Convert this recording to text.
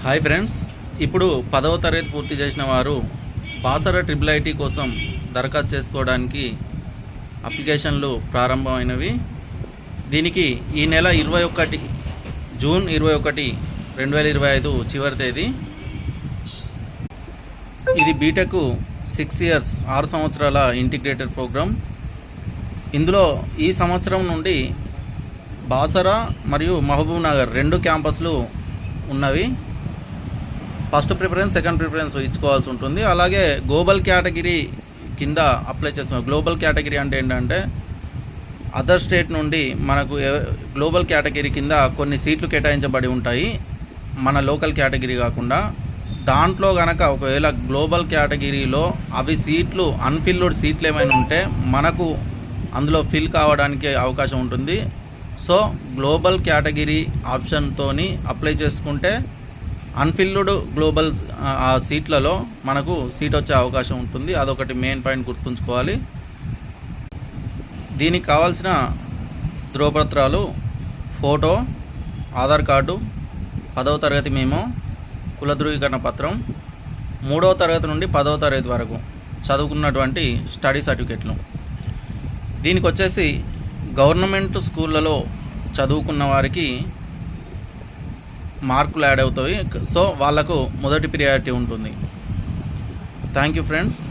Hi friends, ఇప్పుడు 10వ తరగతి పూర్తి చేసిన వారు బాసర ట్రిపుల్ ఐటీ కోసం దరఖాస్తు చేసుకోవడానికి అప్లికేషన్లు ప్రారంభమైనవి. దీనికి ఈ నెల 21 జూన్ 21, 2025 చివరి తేదీ. ఇది బీటెక్ 6 ఇయర్స్ 6 సంవత్సరాల ఇంటిగ్రేటెడ్ ప్రోగ్రామ్. ఇందులో ఈ సంవత్సరం నుండి బాసర మరియు మహబూబ్ నగర్ 2 క్యాంపస్లు ఉన్నవి. ఫస్ట్ ప్రిఫరెన్స్, సెకండ్ ప్రిఫరెన్స్ ఇచ్చుకోవాల్సి ఉంటుంది. అలాగే గ్లోబల్ కేటగిరీ కింద అప్లై చేస్తున్నాం. గ్లోబల్ కేటగిరీ అంటే ఏంటంటే అదర్ స్టేట్ నుండి మనకు గ్లోబల్ కేటగిరీ కింద కొన్ని సీట్లు కేటాయించబడి ఉంటాయి, మన లోకల్ కేటగిరీ కాకుండా. దాంట్లో కనుక ఒకవేళ గ్లోబల్ కేటగిరీలో అవి సీట్లు అన్ఫిల్డ్ సీట్లు ఏమైనా ఉంటే మనకు అందులో ఫిల్ కావడానికి అవకాశం ఉంటుంది. సో గ్లోబల్ కేటగిరీ ఆప్షన్తో అప్లై చేసుకుంటే అన్ఫిల్డ్ గ్లోబల్ ఆ సీట్లలో మనకు సీట్ వచ్చే అవకాశం ఉంటుంది. అదొకటి మెయిన్ పాయింట్ గుర్తుంచుకోవాలి. దీనికి కావాల్సిన ధ్రువపత్రాలు: ఫోటో, ఆధార్ కార్డు, 10వ తరగతి మేమో, కుల ధృవీకరణ పత్రం, 3వ తరగతి నుండి 10వ తరగతి వరకు చదువుకున్నటువంటి స్టడీ సర్టిఫికెట్లు. దీనికి వచ్చేసి గవర్నమెంట్ స్కూళ్ళలో చదువుకున్న వారికి మార్కులు యాడ్ అవుతాయి. సో వాళ్ళకు మొదటి ప్రియారిటీ ఉంటుంది. Thank you friends.